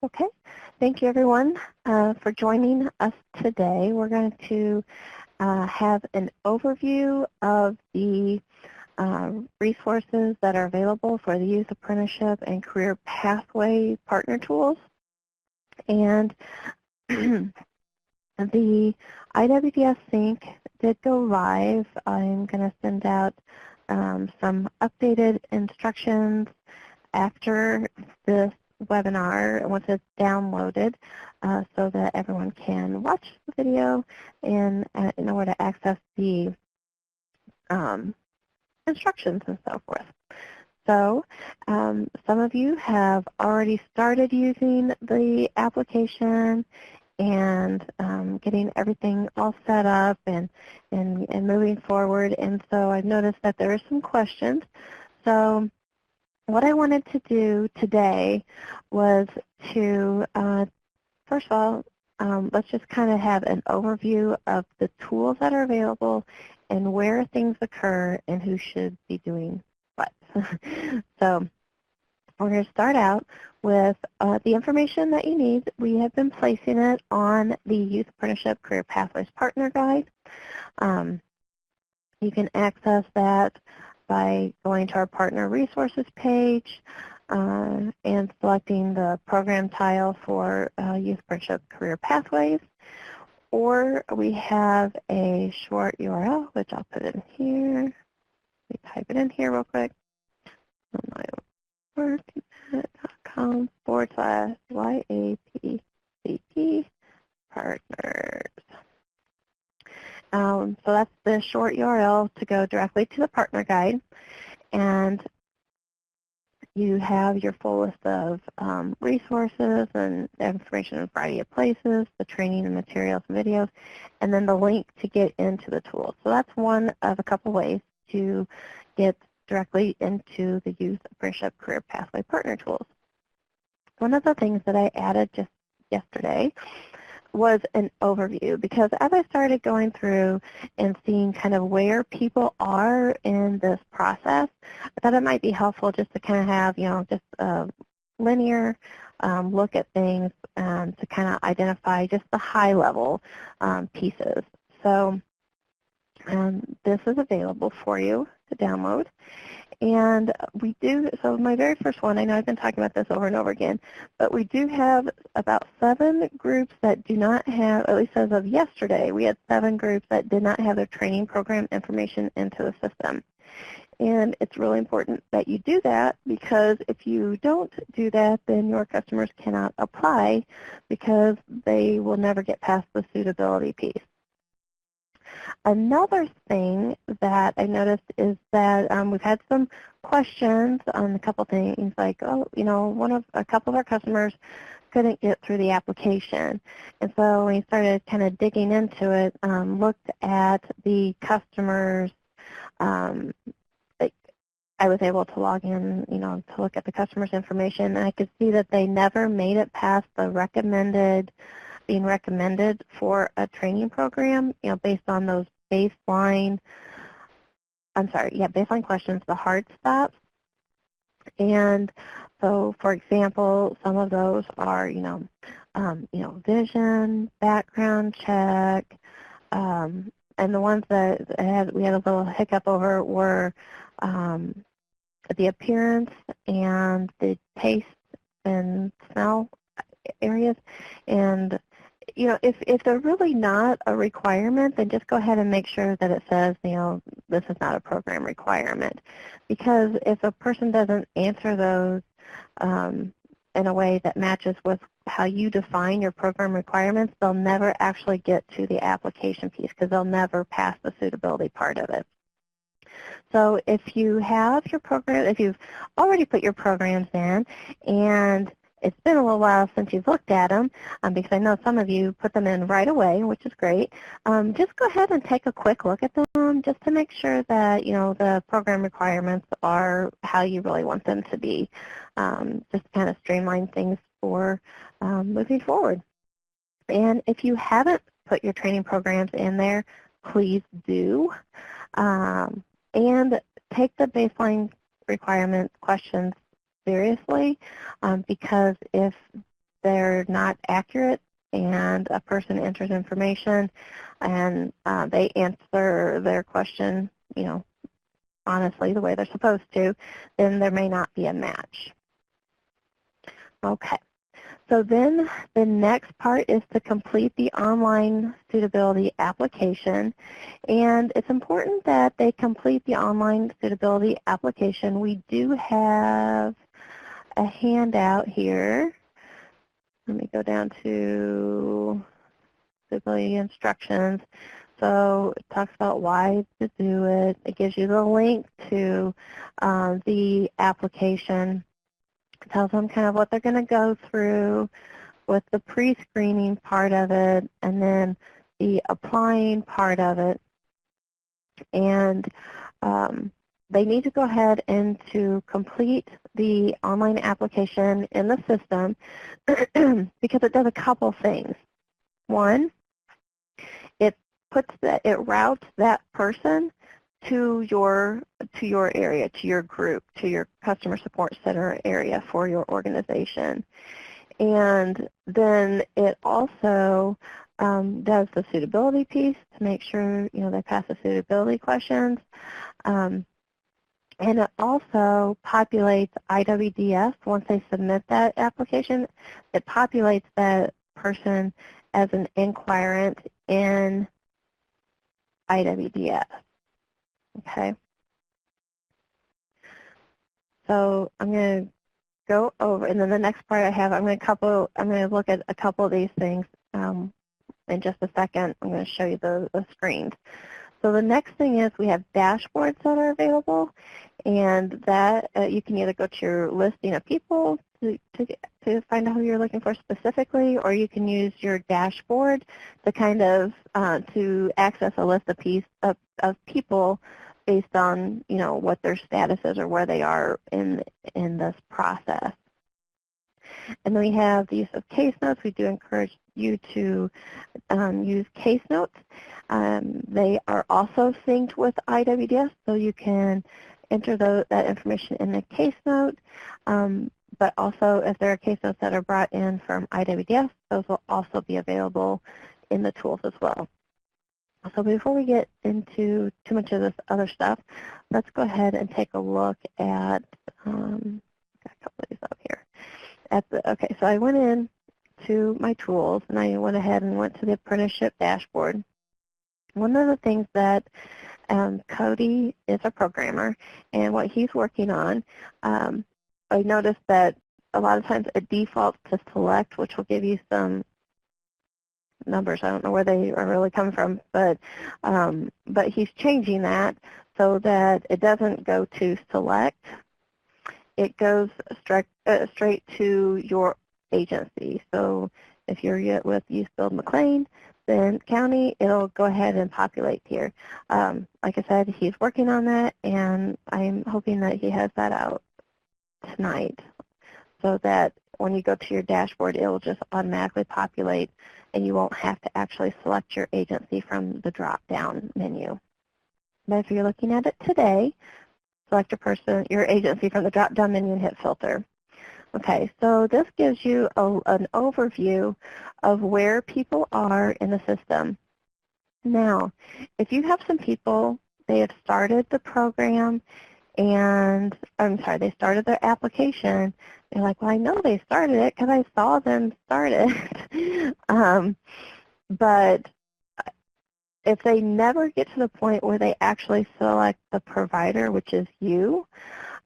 Okay, thank you everyone for joining us today. We're going to have an overview of the resources that are available for the Youth Apprenticeship and Career Pathway Partner Tools. And the IWDS Sync did go live. I'm going to send out some updated instructions after this webinar once it's downloaded so that everyone can watch the video and in order to access the instructions and so forth. So some of you have already started using the application and getting everything all set up and moving forward. And so I've noticed that there are some questions. So what I wanted to do today was to, first of all, let's just kind of have an overview of the tools that are available and where things occur and who should be doing what. So we're going to start out with the information that you need. We have been placing it on the Youth Apprenticeship Career Pathways Partner Guide. You can access that by going to our Partner Resources page and selecting the program tile for Youth Apprenticeship Career Pathways. Or we have a short URL, which I'll put in here. Let me type it in here real quick. worksit.com/YAPCP partners. So that's the short URL to go directly to the partner guide. And you have your full list of resources and information in a variety of places, the training and materials and videos, and then the link to get into the tools. So that's one of a couple ways to get directly into the Youth Apprenticeship Career Pathway Partner Tools. One of the things that I added just yesterday was an overview, because as I started going through and seeing kind of where people are in this process, I thought it might be helpful just to kind of have, just a linear look at things to kind of identify just the high level pieces. So this is available for you to download. And we do, so my very first one, I know I've been talking about this over and over again, but we do have about 7 groups that do not have, at least as of yesterday, we had 7 groups that did not have their training program information into the system. And it's really important that you do that, because if you don't do that, then your customers cannot apply because they will never get past the suitability piece. Another thing that I noticed is that we've had some questions on a couple things, like, a couple of our customers couldn't get through the application. And so we started kind of digging into it, looked at the customers. I was able to log in, to look at the customer's information, and I could see that they never made it past the being recommended for a training program, based on those baseline questions, the hard stops. And so, for example, some of those are, vision, background check, and the ones that we had a little hiccup over were the appearance and the taste and smell areas. And if they're really not a requirement, then just go ahead and make sure that it says, this is not a program requirement. Because if a person doesn't answer those in a way that matches with how you define your program requirements, they'll never actually get to the application piece, because they'll never pass the suitability part of it. So if you have your program, if you've already put your programs in, and it's been a little while since you've looked at them, because I know some of you put them in right away, which is great. Just go ahead and take a quick look at them just to make sure that, the program requirements are how you really want them to be, just to kind of streamline things for moving forward. And if you haven't put your training programs in there, please do. And take the baseline requirement questions seriously, because if they're not accurate and a person enters information and they answer their question, honestly the way they're supposed to, then there may not be a match. Okay. So then the next part is to complete the online suitability application. And it's important that they complete the online suitability application. We do have a handout here. Let me go down to suitability instructions. So it talks about why to do it. It gives you the link to the application. It tells them kind of what they're going to go through with the pre-screening part of it and then the applying part of it. And they need to go ahead and to complete the online application in the system because it does a couple things. One, it routes that person to your area, to your group, to your customer support center area for your organization. And then it also does the suitability piece to make sure they pass the suitability questions. And it also populates IWDS. Once they submit that application, it populates that person as an inquirant in IWDS. Okay. So I'm going to go over, and then the next part I have, I'm going to look at a couple of these things in just a second. I'm going to show you the screens. So the next thing is we have dashboards that are available, and that you can either go to your listing of people to find out who you're looking for specifically, or you can use your dashboard to kind of to access a list of people based on what their status is or where they are in this process. And then we have the use of case notes. We do encourage you to use case notes. They are also synced with IWDS, so you can enter that information in the case note. But also, if there are case notes that are brought in from IWDS, those will also be available in the tools as well. So before we get into too much of this other stuff, let's go ahead and take a look at, got a couple of these up here. Okay, so I went in to my tools, and I went ahead and went to the Apprenticeship Dashboard. One of the things that Cody is a programmer, and what he's working on, I noticed that a lot of times it defaults to select, which will give you some numbers. I don't know where they are really coming from, but he's changing that so that it doesn't go to select. It goes straight to your agency. So if you're with Youth-Build McLean, then county, it'll go ahead and populate here. Like I said, he's working on that, and I'm hoping that he has that out tonight so that when you go to your dashboard, it will just automatically populate and you won't have to actually select your agency from the drop-down menu. But if you're looking at it today, select your agency from the drop-down menu and hit filter. Okay, so this gives you an overview of where people are in the system. Now, if you have some people, they have started the program and, they started their application, they're like, well, I know they started it because I saw them start it. But if they never get to the point where they actually select the provider, which is you,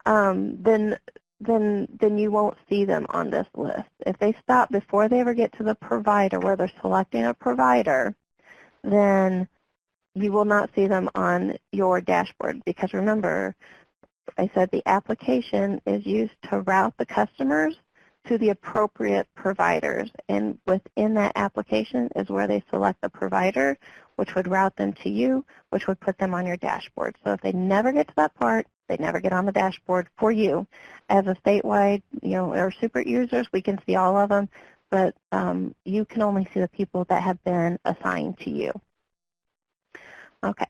then you won't see them on this list. If they stop before they ever get to the provider where they're selecting a provider, then you will not see them on your dashboard because remember, I said the application is used to route the customers to the appropriate providers, and within that application is where they select the provider, which would route them to you, which would put them on your dashboard. So if they never get to that part, they never get on the dashboard for you. As a statewide, or super users, we can see all of them, but you can only see the people that have been assigned to you. Okay.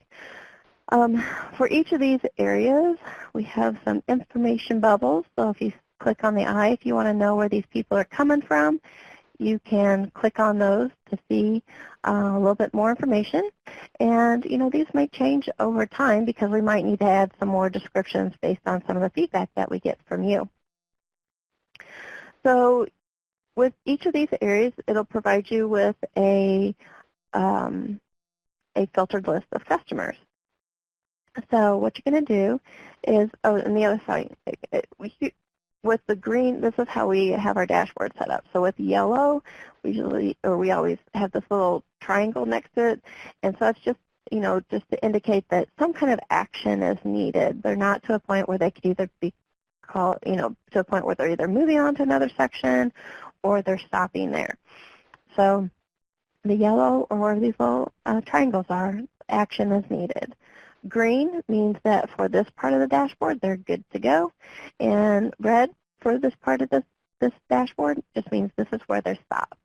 For each of these areas, we have some information bubbles. So if you click on the eye, if you want to know where these people are coming from, you can click on those to see a little bit more information. And, these might change over time because we might need to add some more descriptions based on some of the feedback that we get from you. So with each of these areas, it'll provide you with a filtered list of customers. So what you're going to do is, and the other side, with the green, this is how we have our dashboard set up. So with yellow, we always have this little triangle next to it, and so it's just, just to indicate that some kind of action is needed. They're not to a point where they could either be called, to a point where they're either moving on to another section or they're stopping there. So the yellow, or where these little triangles are, action is needed. Green means that for this part of the dashboard, they're good to go. And red for this part of this dashboard just means this is where they're stopped.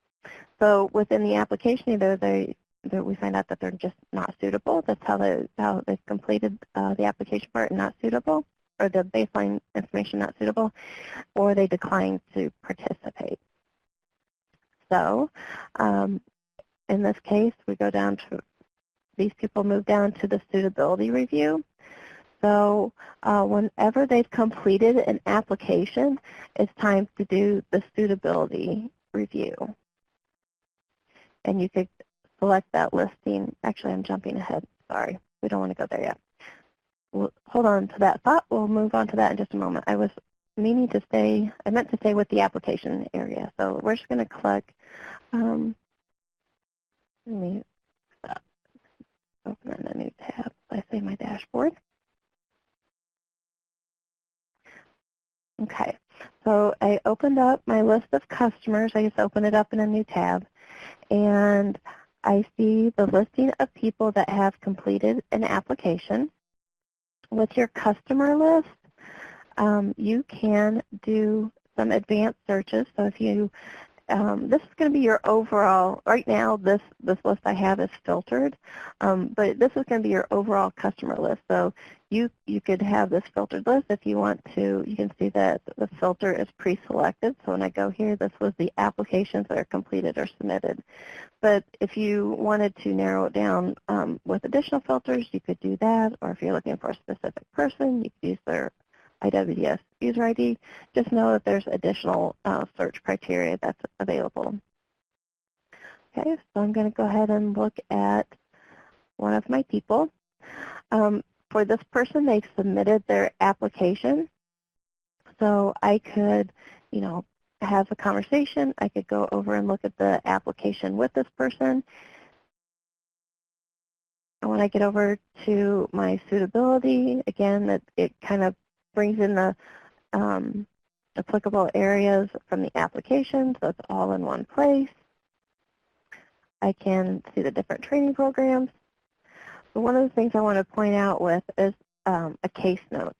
So within the application, either we find out that they're just not suitable. That's how they've completed the application part, not suitable, or the baseline information not suitable, or they decline to participate. So in this case, we go down to, these people move down to the suitability review. So whenever they've completed an application, it's time to do the suitability review. And you could select that listing. Actually, I'm jumping ahead. Sorry, we don't want to go there yet. We'll hold on to that thought. We'll move on to that in just a moment. I was meaning to stay, I meant to stay with the application area. So we're just going to click, let me open a new tab. I say my dashboard. Okay, so I opened up my list of customers. I just opened it up in a new tab, and I see the listing of people that have completed an application. With your customer list, you can do some advanced searches. So if you this is going to be your overall, right now this list I have is filtered, but this is going to be your overall customer list. So you could have this filtered list if you want to. You can see that the filter is pre-selected. So when I go here, this was the applications that are completed or submitted. But if you wanted to narrow it down with additional filters, you could do that. Or if you're looking for a specific person, you could use their IWDS user ID. Just know that there's additional search criteria that's available. Okay, so I'm going to go ahead and look at one of my people. For this person, they've submitted their application. So I could, have a conversation. I could go over and look at the application with this person. And when I get over to my suitability, again, it kind of brings in the applicable areas from the application, so it's all in one place. I can see the different training programs. But one of the things I want to point out with is a case note.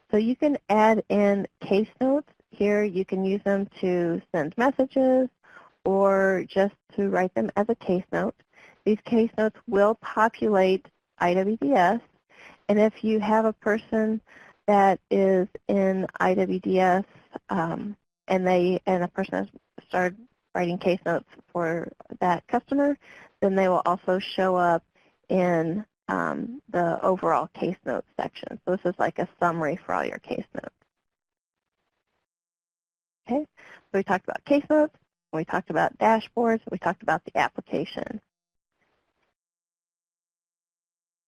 So you can add in case notes. Here you can use them to send messages or just to write them as a case note. These case notes will populate IWDS, and if you have a person that is in IWDS and a person has started writing case notes for that customer, then they will also show up in the overall case notes section. So this is like a summary for all your case notes. Okay, so we talked about case notes, we talked about dashboards, we talked about the application.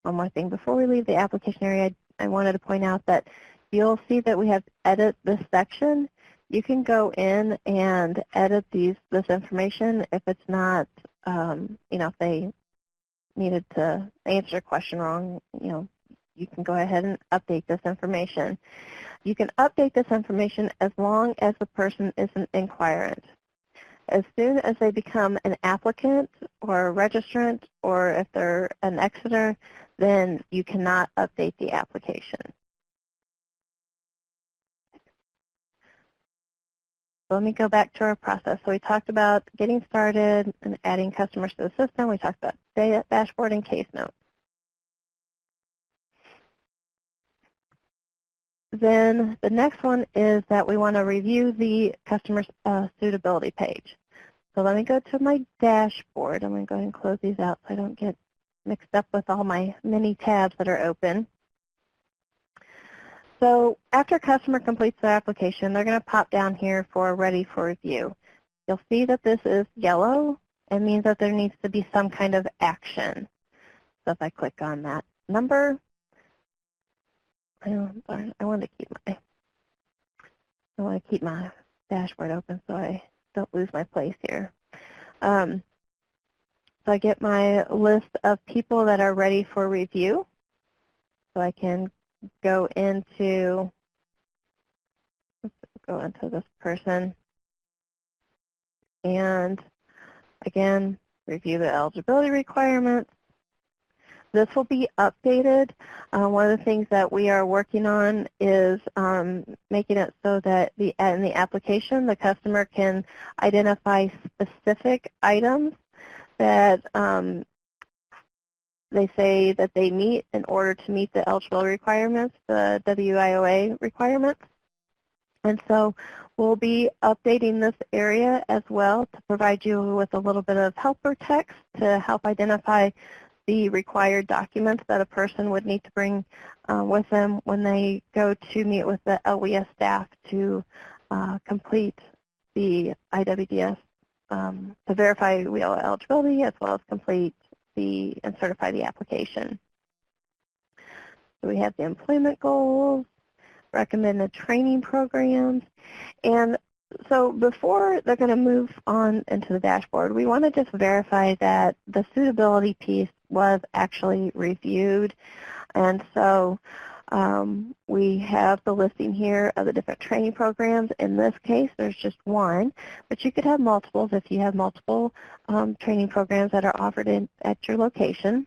One more thing before we leave the application area, I wanted to point out that you'll see that we have edit this section. You can go in and edit this information if it's not, if they needed to answer a question wrong, you can go ahead and update this information. You can update this information as long as the person is an inquirant. As soon as they become an applicant or a registrant, or if they're an exiter, then you cannot update the application. So let me go back to our process. So we talked about getting started and adding customers to the system. We talked about data, dashboard, and case notes. Then the next one is that we want to review the customer suitability page. So let me go to my dashboard. I'm going to go ahead and close these out so I don't get mixed up with all my many tabs that are open. So after a customer completes their application, they're going to pop down here for ready for review. You'll see that this is yellow. It means that there needs to be some kind of action. So if I click on that number, I want to keep my dashboard open so I don't lose my place here. So I get my list of people that are ready for review. So I can go into this person and again review the eligibility requirements. This will be updated. One of the things that we are working on is making it so that in the application the customer can identify specific items that they say that they meet in order to meet the eligibility requirements, the WIOA requirements. And so we'll be updating this area as well to provide you with a little bit of helper text to help identify the required documents that a person would need to bring with them when they go to meet with the LWS staff to complete the IWDS, to verify WIOA eligibility as well as complete and certify the application. So we have the employment goals, recommended training programs, and so before they're going to move on into the dashboard, we want to just verify that the suitability piece was actually reviewed. And so we have the listing here of the different training programs. In this case, there's just one, but you could have multiples if you have multiple training programs that are offered at your location.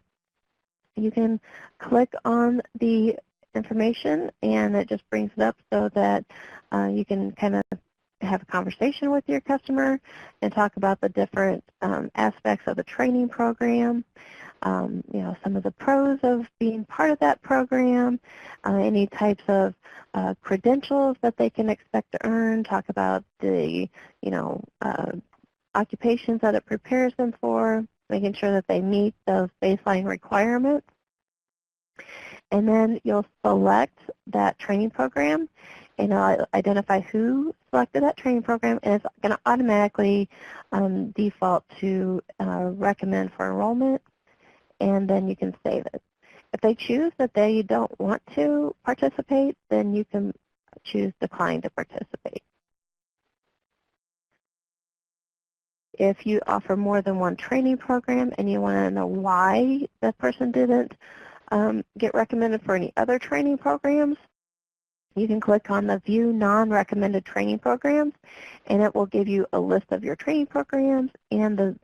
You can click on the information and it just brings it up so that you can kind of have a conversation with your customer and talk about the different aspects of the training program, some of the pros of being part of that program, any types of credentials that they can expect to earn, talk about the, occupations that it prepares them for, making sure that they meet those baseline requirements. And then you'll select that training program and identify who selected that training program, and it's going to automatically default to recommend for enrollment, and then you can save it. If they choose that they don't want to participate, then you can choose decline to participate. If you offer more than one training program and you want to know why that person didn't get recommended for any other training programs, you can click on the View Non-Recommended Training Programs, and it will give you a list of your training programs and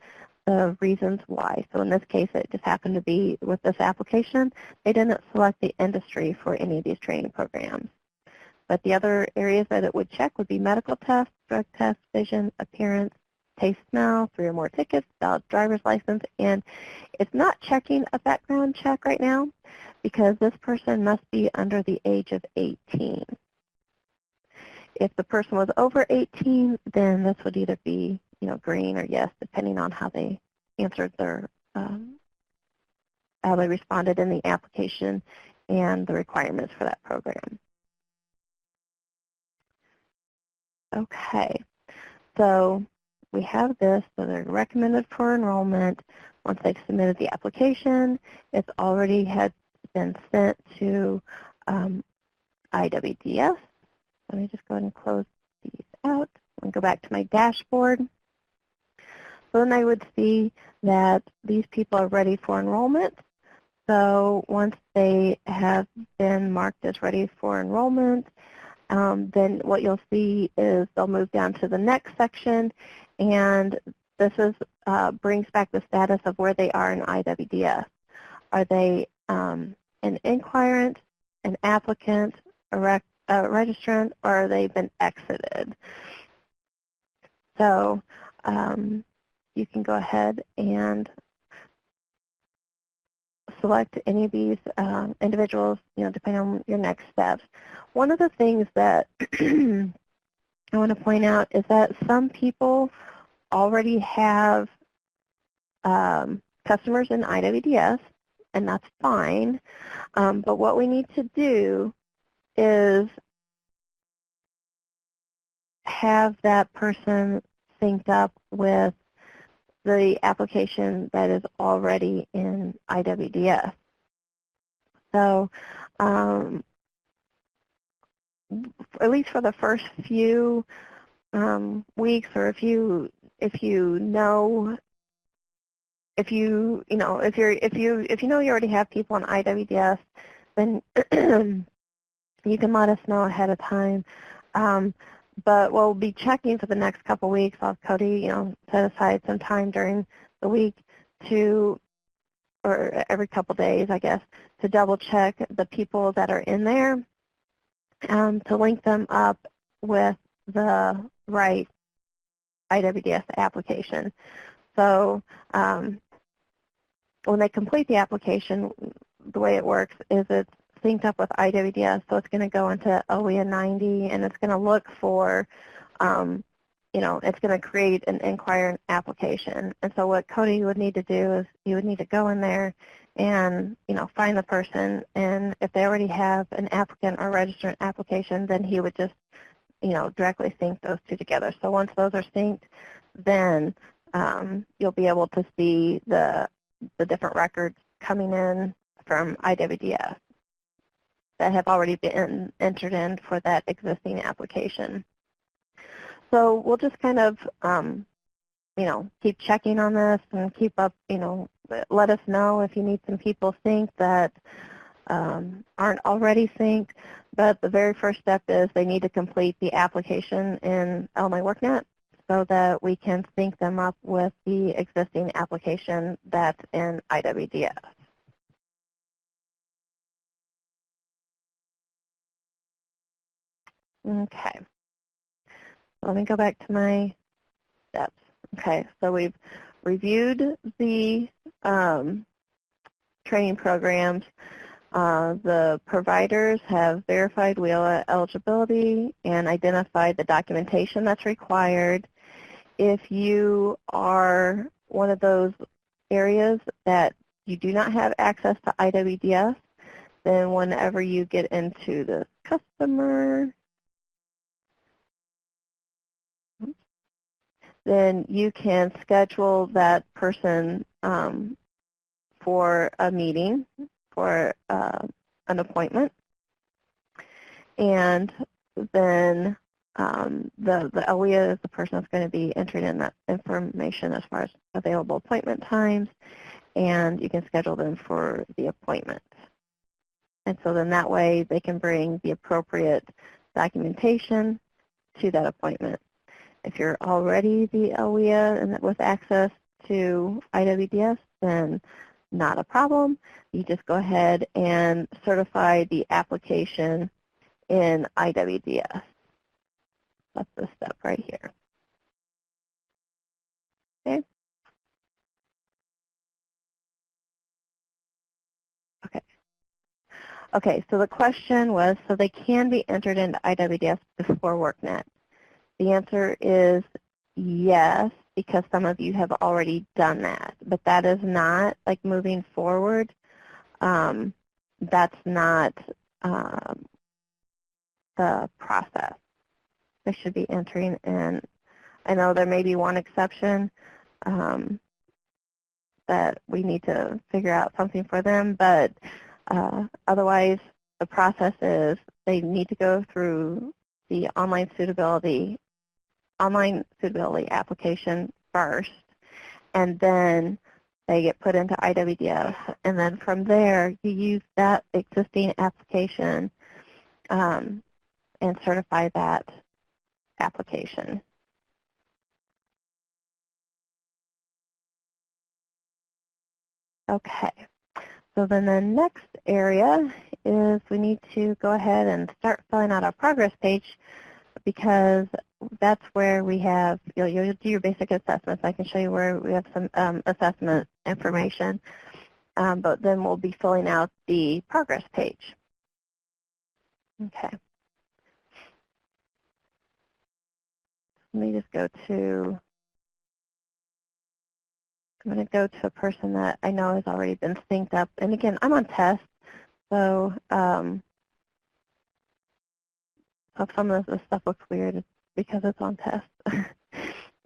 the reasons why. So in this case, it just happened to be with this application, they didn't select the industry for any of these training programs. But the other areas that it would check would be medical tests, drug tests, vision, appearance, taste, smell, 3 or more tickets, valid driver's license, and it's not checking a background check right now because this person must be under the age of 18. If the person was over 18, then this would either be, green or yes, depending on how they answered their, how they responded in the application and the requirements for that program. Okay, so we have this, so they're recommended for enrollment. Once they've submitted the application, it's already had been sent to IWDS. Let me just go ahead and close these out and go back to my dashboard. So then I would see that these people are ready for enrollment. So once they have been marked as ready for enrollment, then what you'll see is they'll move down to the next section, and this is brings back the status of where they are in IWDS. Are they an inquirant, an applicant, a registrant, or are they been exited? So you can go ahead and select any of these individuals, depending on your next steps. One of the things that I want to point out is that some people already have customers in IWDS, and that's fine. But what we need to do is have that person synced up with the application that is already in IWDS. So at least for the first few weeks, or if you know you already have people in IWDS, then you can let us know ahead of time. But we'll be checking for the next couple weeks. I'll have Cody, set aside some time during the week or every couple days, I guess, to double check the people that are in there, to link them up with the right IWDS application. So when they complete the application, the way it works is it's synced up with IWDS, so it's going to go into OEA 90, and it's going to look for, it's going to create an inquiry application. And so what Cody would need to do is he would need to go in there and, find the person, and if they already have an applicant or registrant application, then he would just, directly sync those two together. So once those are synced, then you'll be able to see the different records coming in from IWDS that have already been entered in for that existing application. So we'll just kind of, keep checking on this and keep up, let us know if you need some people synced that aren't already synced. But the very first step is they need to complete the application in LMyWorkNet so that we can sync them up with the existing application that's in IWDS. Okay, let me go back to my steps. Okay, so we've reviewed the training programs. The providers have verified WIOA eligibility and identified the documentation that's required. If you are one of those areas that you do not have access to IWDS, then whenever you get into the customer, then you can schedule that person for a meeting, for an appointment, and then the OEA is the person that's going to be entering in that information as far as available appointment times, and you can schedule them for the appointment. And so then that way they can bring the appropriate documentation to that appointment. If you're already the OEA and with access to IWDS, then not a problem. You just go ahead and certify the application in IWDS. That's the step right here. Okay. Okay, so the question was, so they can be entered into IWDS before WorkNet. The answer is yes, because some of you have already done that, but that is not, like, moving forward, that's not the process. They should be entering in. I know there may be one exception that we need to figure out something for them, but otherwise the process is they need to go through the online suitability application first, and then they get put into IWDS, and then from there you use that existing application and certify that application. Okay, so then the next area is we need to go ahead and start filling out our progress page, because that's where we have, you'll do your basic assessments. I can show you where we have some assessment information, but then we'll be filling out the progress page. Okay. Let me just go to I'm going to go to a person that I know has already been synced up. And again, I'm on test, so if some of this stuff looks weird, it's because it's on test.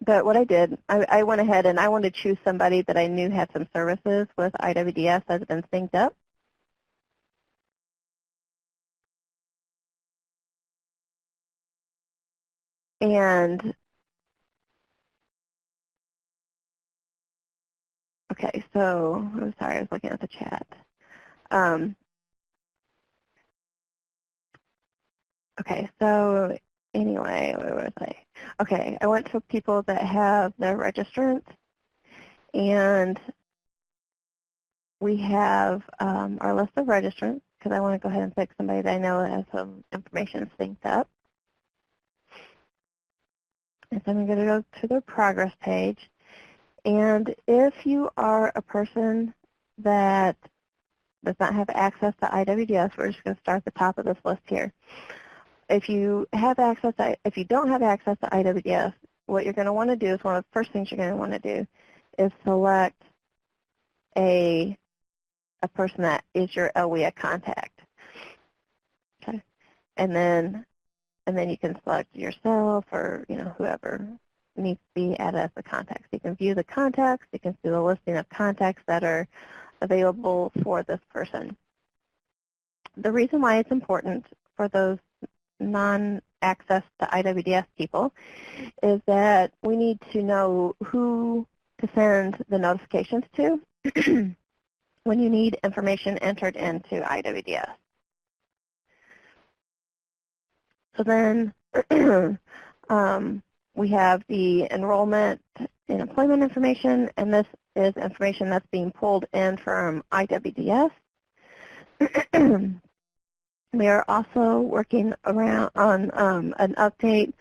But what I did, I went ahead and I wanted to choose somebody that I knew had some services with IWDS that had been synced up. And, okay, so, I'm sorry, I was looking at the chat. Okay, so anyway, where was I? Okay, I went to people that have their registrants, and we have our list of registrants, because I want to go ahead and pick somebody that I know has some information synced up. And so I'm going to go to the progress page. And if you are a person that does not have access to IWDS, we're just going to start at the top of this list here. If you have access to, if you don't have access to IWDS, what you're going to want to do is one of the first things you're going to want to do is select a person that is your LWIA contact. Okay, and then you can select yourself or whoever needs to be added as the contact. So you can view the contacts. You can see the listing of contacts that are available for this person. The reason why it's important for those non-access to IWDS people is that we need to know who to send the notifications to when you need information entered into IWDS. So then we have the enrollment and employment information, and this is information that's being pulled in from IWDS. We are also working around on an update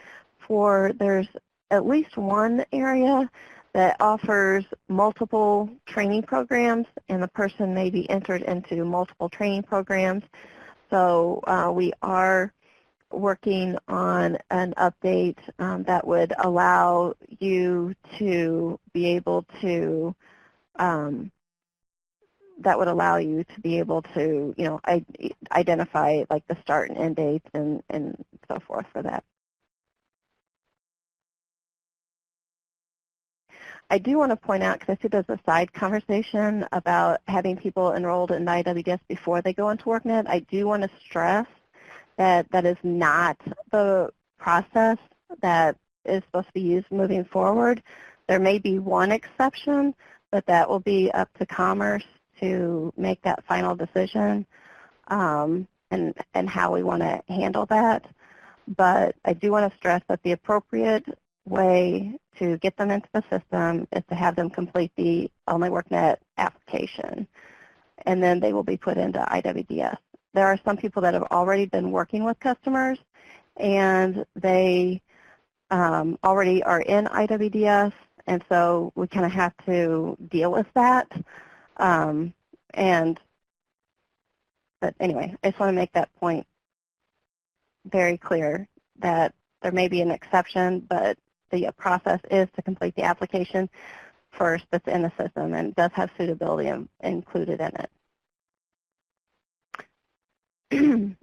for, there's at least one area that offers multiple training programs, and the person may be entered into multiple training programs. So we are working on an update that would allow you to be able to identify like the start and end dates and so forth for that. I do want to point out, because I see there's a side conversation about having people enrolled in IWDS before they go into WorkNet. I do want to stress that that is not the process that is supposed to be used moving forward. There may be one exception, but that will be up to Commerce to make that final decision and how we want to handle that. But I do want to stress that the appropriate way to get them into the system is to have them complete the Only WorkNet application, and then they will be put into IWDS. There are some people that have already been working with customers, and they already are in IWDS, and so we kind of have to deal with that. But anyway, I just want to make that point very clear that there may be an exception, but the process is to complete the application first that's in the system, and it does have suitability included in it.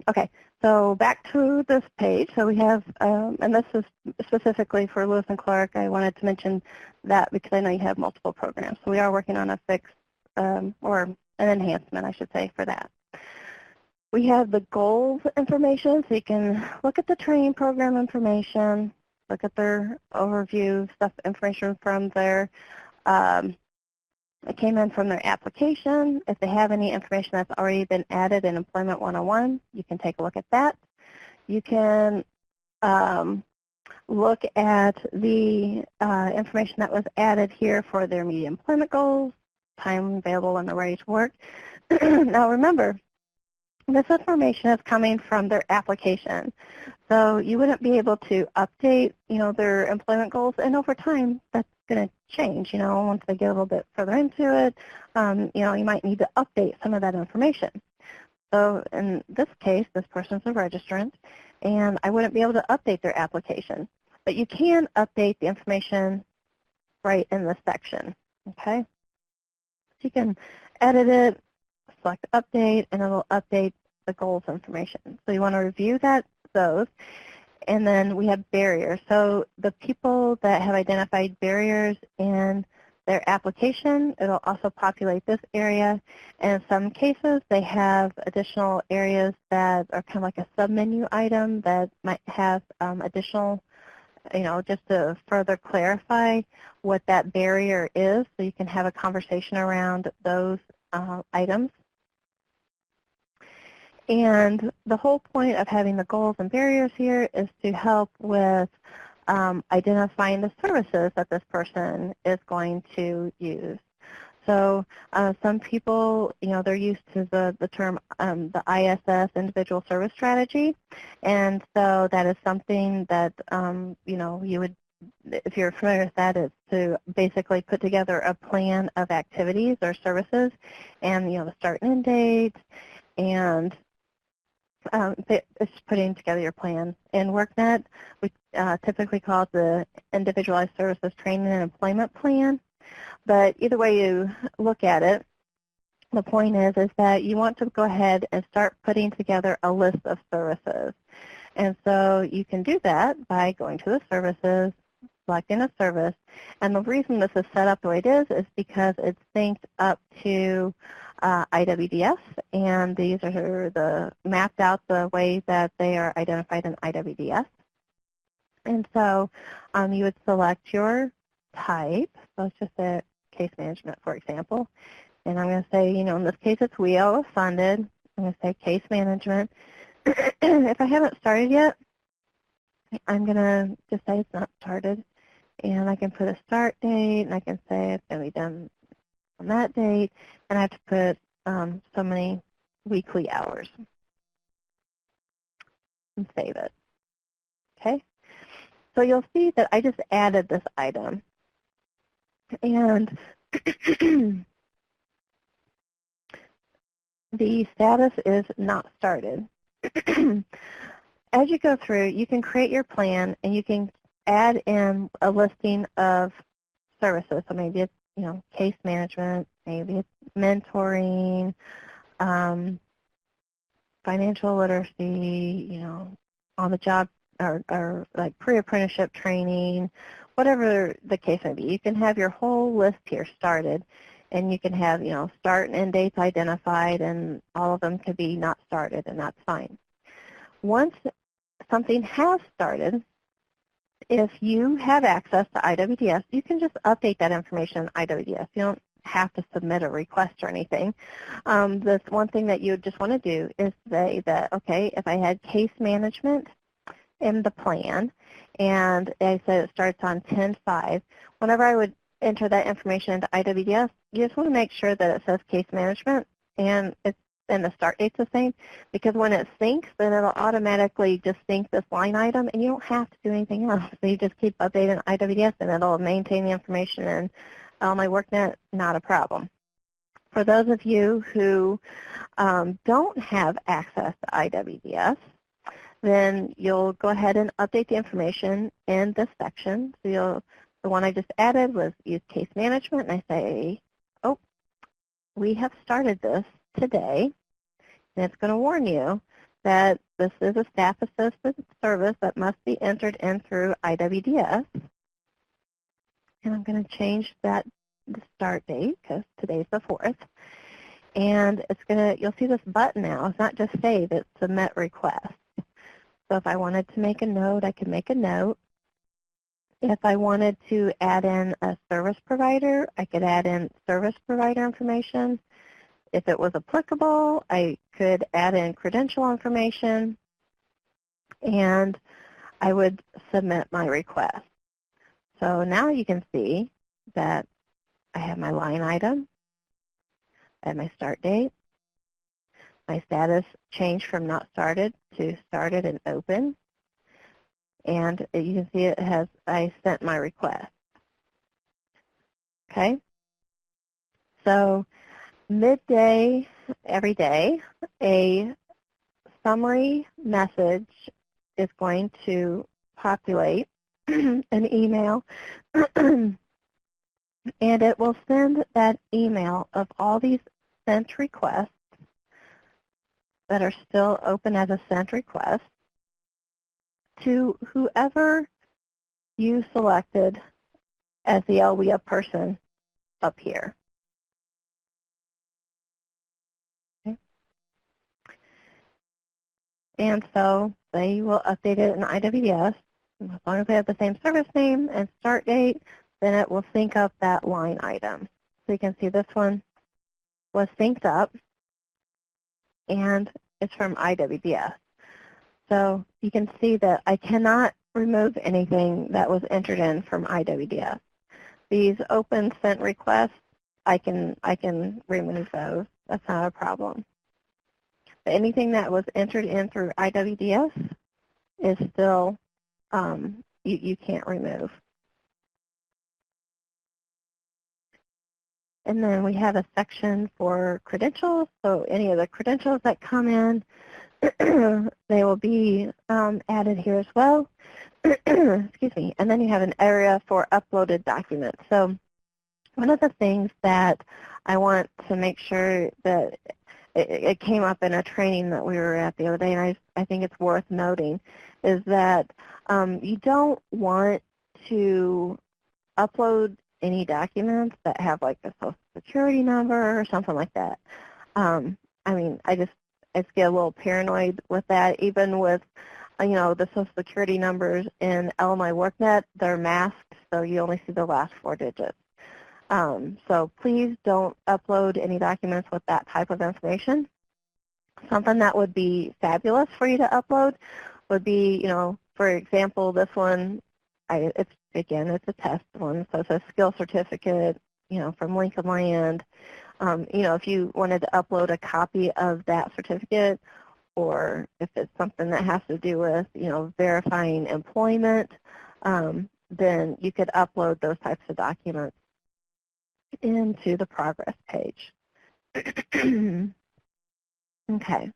Okay, so back to this page. So we have, and this is specifically for Lewis and Clark. I wanted to mention that because I know you have multiple programs. So we are working on a fix or an enhancement, I should say, for that. We have the goals information, so you can look at the training program information, look at their overview, stuff, information from their, it came in from their application. If they have any information that's already been added in Employment 101, you can take a look at that. You can look at the information that was added here for their immediate employment goals, time available and the ready to work. Now remember, this information is coming from their application. So you wouldn't be able to update, their employment goals, and over time that's going to change, once they get a little bit further into it, you might need to update some of that information. So in this case, this person's a registrant, and I wouldn't be able to update their application. But you can update the information right in this section, okay? you can edit it, select update, and it will update the goals information. So you want to review those. And then we have barriers. So the people that have identified barriers in their application, it'll also populate this area. And in some cases, they have additional areas that are kind of like a submenu item that might have additional, just to further clarify what that barrier is, so you can have a conversation around those items. And the whole point of having the goals and barriers here is to help with identifying the services that this person is going to use. So some people, they're used to the term, the ISS, Individual Service Strategy. And so that is something that, you would, if you're familiar with that, is to basically put together a plan of activities or services and, the start and end dates, and it's putting together your plan. In WorkNet, we typically call it the Individualized Services Training and Employment Plan. But either way you look at it, the point is that you want to go ahead and start putting together a list of services. And so you can do that by going to the services, selecting a service. And the reason this is set up the way it is because it's synced up to IWDS, and these are mapped out the way that they are identified in IWDS. And so you would select your type. So let's just say case management, for example. And I'm going to say, in this case it's WIO funded. I'm going to say case management. If I haven't started yet, I'm going to just say it's not started. And I can put a start date, and I can say it's going to be done on that date, and I have to put so many weekly hours and save it. Okay? So you'll see that I just added this item. And the status is not started. As you go through, you can create your plan, and you can add in a listing of services. So maybe it's, case management, maybe it's mentoring, financial literacy, on the job or like pre-apprenticeship training, whatever the case may be. You can have your whole list here started, and you can have, start and end dates identified, and all of them could be not started, and that's fine. Once something has started, if you have access to IWDS, you can just update that information in IWDS. You don't have to submit a request or anything. The one thing that you just want to do is say that, okay, if I had case management in the plan, and I said it starts on 10/5, whenever I would enter that information into IWDS, you just want to make sure that it says case management and the start date's the same, because when it syncs, then it'll automatically just sync this line item, and you don't have to do anything else. So you just keep updating IWDS, and it'll maintain the information in my WorkNet, not a problem. For those of you who don't have access to IWDS, then you'll go ahead and update the information in this section. So the one I just added was use case management, and I say, oh, we have started this today, and it's going to warn you that this is a staff-assisted service that must be entered in through IWDS. And I'm going to change the start date, because today's the 4th. And you'll see this button now. It's not just save, it's submit request. So if I wanted to make a note, I could make a note. If I wanted to add in a service provider, I could add in service provider information. If it was applicable, I could add in credential information, and I would submit my request. So now you can see that I have my line item, I have my start date, my status changed from not started to started and open, and you can see I sent my request. Okay? So midday every day, a summary message is going to populate an email and it will send that email of all these sent requests that are still open as a sent request to whoever you selected as the LWIA person up here. Okay. And so they will update it in IWDS. As long as they have the same service name and start date, then it will sync up that line item. So you can see this one was synced up, and it's from IWDS. So you can see that I cannot remove anything that was entered in from IWDS. These open sent requests, I can remove those. That's not a problem. But anything that was entered in through IWDS is still, you can't remove. And then we have a section for credentials. So any of the credentials that come in, they will be added here as well. Excuse me. And then you have an area for uploaded documents. So one of the things that I want to make sure that it came up in a training that we were at the other day, and I think it's worth noting, is that you don't want to upload any documents that have like a social security number or something like that. I mean, I just get a little paranoid with that. Even with, the social security numbers in LMI WorkNet, they're masked, so you only see the last 4 digits. So please don't upload any documents with that type of information. Something that would be fabulous for you to upload would be, for example, this one, it's a test one, so it's a skill certificate, from Lincoln Land. If you wanted to upload a copy of that certificate, or if it's something that has to do with, verifying employment, then you could upload those types of documents into the progress page. Okay.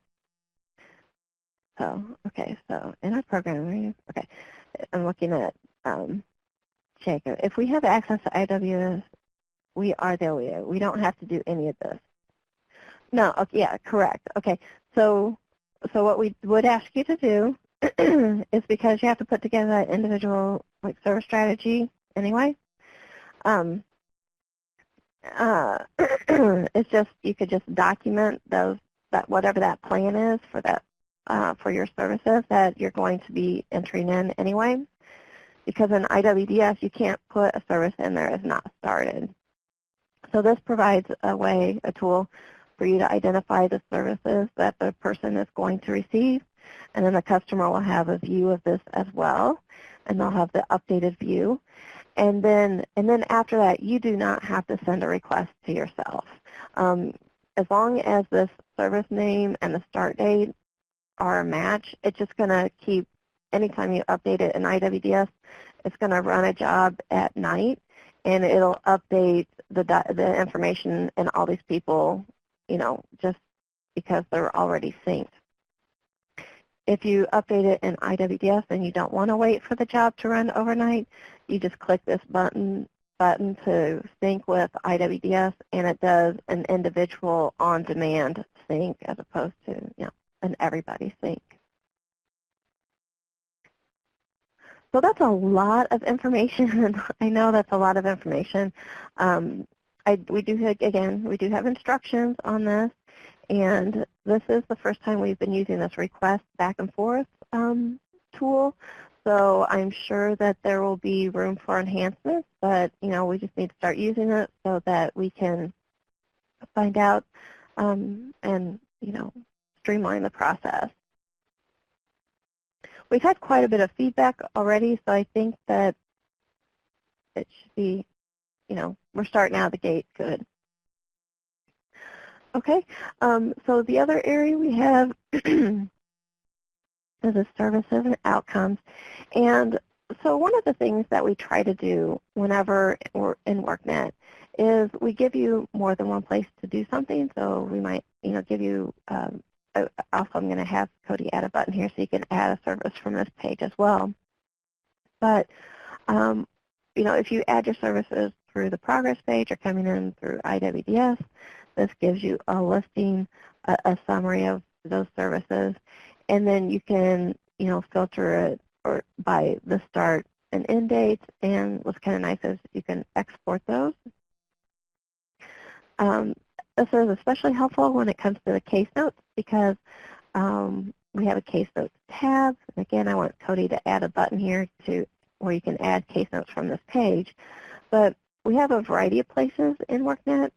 So in our program, I'm looking at Jacob. If we have access to IWS, we are there. We don't have to do any of this. No, okay, yeah, correct. Okay, so what we would ask you to do is, because you have to put together that individual service strategy anyway. It's just, you could just document whatever that plan is for that for your services that you're going to be entering in anyway. Because in IWDS, you can't put a service in there as not started. So this provides a tool for you to identify the services that the person is going to receive, and then the customer will have a view of this as well, and they'll have the updated view. And then after that, you do not have to send a request to yourself. As long as this service name and the start date are a match, it's just going to keep, anytime you update it in IWDS, it's going to run a job at night, and it'll update the information in all these people, just because they're already synced. If you update it in IWDS and you don't want to wait for the job to run overnight, you just click this button to sync with IWDS, and it does an individual on-demand sync as opposed to an everybody sync. So that's a lot of information. I know that's a lot of information. We do have instructions on this, and this is the first time we've been using this request back and forth tool. So I'm sure that there will be room for enhancements, but we just need to start using it so that we can find out and streamline the process. We've had quite a bit of feedback already, so I think that it should be, we're starting out of the gate good. Okay, so the other area we have is the services and outcomes. And so one of the things that we try to do whenever we're in WorkNet is we give you more than one place to do something. So we might, give you, also I'm going to have Cody add a button here so you can add a service from this page as well. But, if you add your services through the progress page or coming in through IWDS, this gives you a listing, a summary of those services, and then you can, filter it or by the start and end dates. And what's kind of nice is you can export those. This is especially helpful when it comes to the case notes because we have a case notes tab. And again, I want Cody to add a button here where you can add case notes from this page. But we have a variety of places in WorkNet.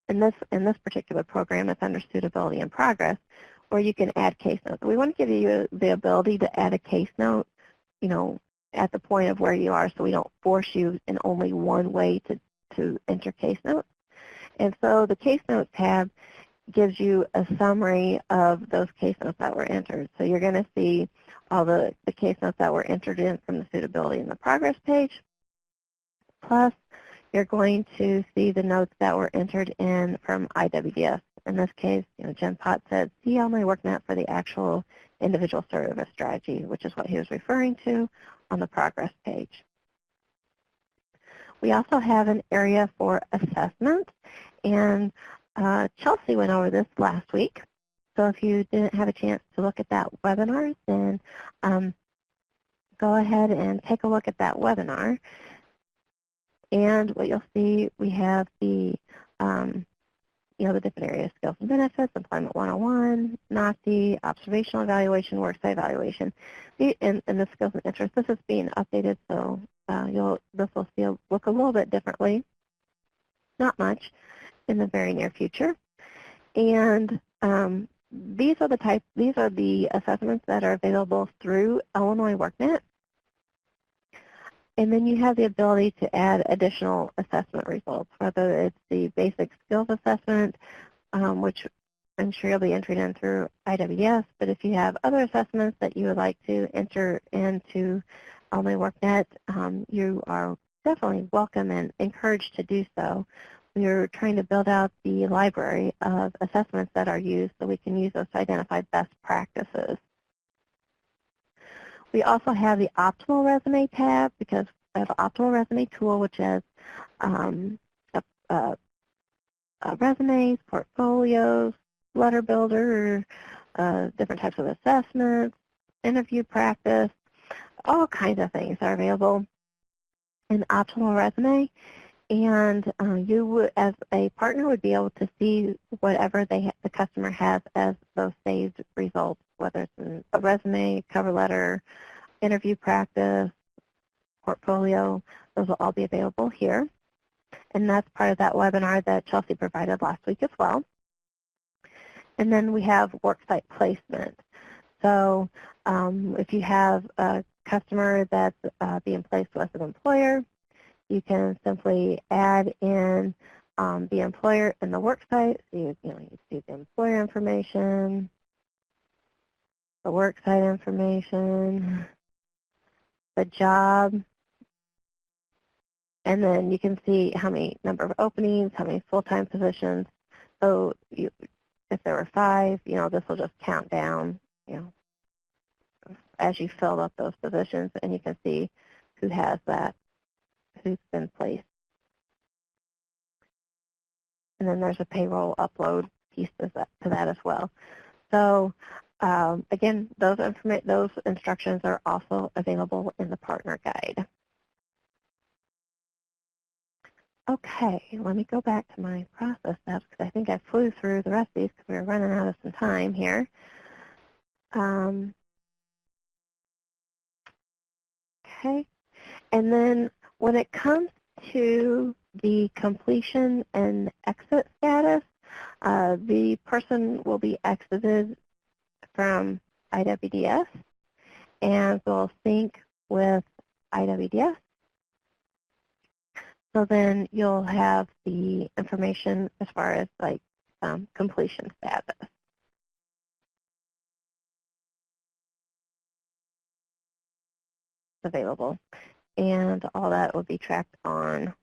In this particular program, it's under Suitability and Progress, where you can add case notes. We want to give you the ability to add a case note, at the point of where you are, so we don't force you in only one way to enter case notes. And so the Case Notes tab gives you a summary of those case notes that were entered. So you're going to see all the case notes that were entered in from the Suitability and the Progress page. Plus, you're going to see the notes that were entered in from IWDS. In this case, Jen Pott said, see all my WorkNet for the actual individual service strategy, which is what he was referring to on the Progress page. We also have an area for assessment, and Chelsea went over this last week. So if you didn't have a chance to look at that webinar, then go ahead and take a look at that webinar. And what you'll see, we have the the different areas: skills and benefits, employment 101, NASI, observational evaluation, worksite evaluation, and the skills and interests. This is being updated, so this will look a little bit differently, not much, in the very near future. And these are the assessments that are available through Illinois WorkNet. And then you have the ability to add additional assessment results, whether it's the basic skills assessment, which I'm sure you'll be entering in through IWS, but if you have other assessments that you would like to enter into Illinois WorkNet, you are definitely welcome and encouraged to do so. We're trying to build out the library of assessments that are used so we can use those to identify best practices. We also have the Optimal Resume tab because we have an Optimal Resume tool, which has resumes, portfolios, letter builder, different types of assessments, interview practice, all kinds of things are available in Optimal Resume. And you would, as a partner, would be able to see whatever the customer has as those saved results, whether it's a resume, cover letter, interview practice, portfolio. Those will all be available here. And that's part of that webinar that Chelsea provided last week as well. And then we have Worksite Placement. So if you have a customer that's being placed with an employer, you can simply add in the employer and the worksite. So you see the employer information, the worksite information, the job, and then you can see how many number of openings, how many full-time positions. So if there were 5, this will just count down, as you fill up those positions, and you can see who has that, who's been placed. And then there's a payroll upload piece to that as well. So again, those instructions are also available in the partner guide. Okay, let me go back to my process steps because I think I flew through the rest of these because we were running out of some time here. Okay, and then when it comes to the completion and exit status, the person will be exited from IWDS and will sync with IWDS. So then you'll have the information as far as completion status. Available. And all that will be tracked on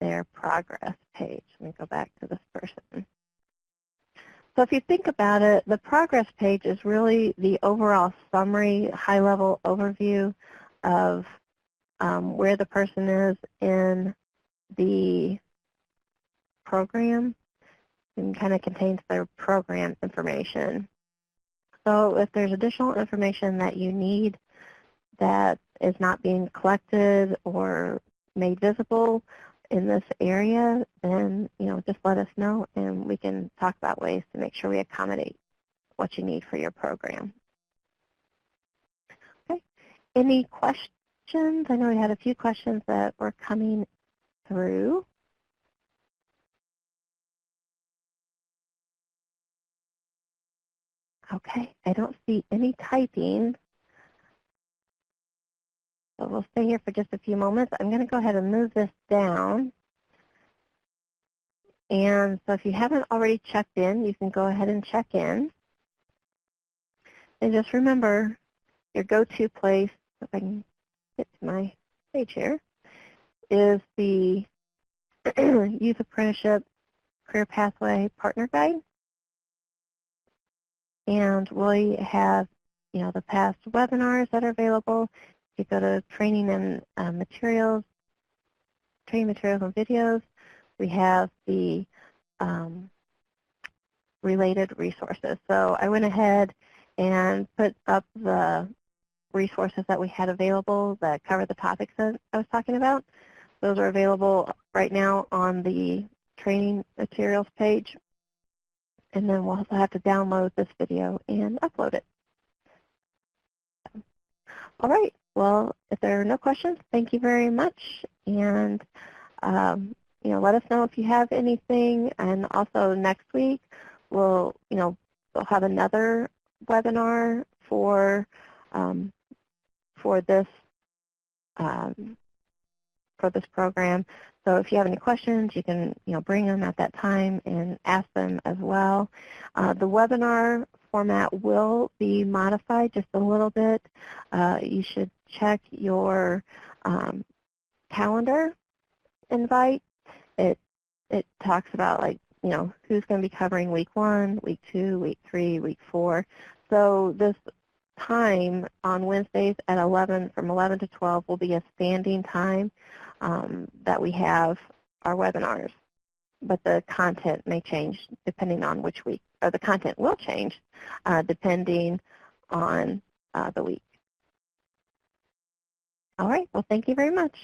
their progress page. Let me go back to this person. So if you think about it, the progress page is really the overall summary, high-level overview of where the person is in the program, and kind of contains their program information. So if there's additional information that you need that is not being collected or made visible in this area, then just let us know, and we can talk about ways to make sure we accommodate what you need for your program. Okay. Any questions? I know we had a few questions that were coming through. Okay, I don't see any typing. So we'll stay here for just a few moments. I'm going to go ahead and move this down. And so if you haven't already checked in, you can go ahead and check in. And just remember, your go-to place, if I can get to my page here, is the Youth Apprenticeship Career Pathway Partner Guide. And we have, the past webinars that are available. You go to training and materials, training materials and videos. We have the related resources. So I went ahead and put up the resources that we had available that cover the topics that I was talking about. Those are available right now on the training materials page. And then we'll also have to download this video and upload it. All right. Well, if there are no questions, thank you very much. And, let us know if you have anything. And also next week, we'll have another webinar for this program. So if you have any questions, you can bring them at that time and ask them as well. The webinar format will be modified just a little bit. You should check your calendar invite. It talks about who's going to be covering week 1, week 2, week 3, week 4. So this time on Wednesdays at 11, from 11 to 12, will be a standing time that we have our webinars. But the content may change depending on which week, or the content will change depending on the week. All right, well, thank you very much.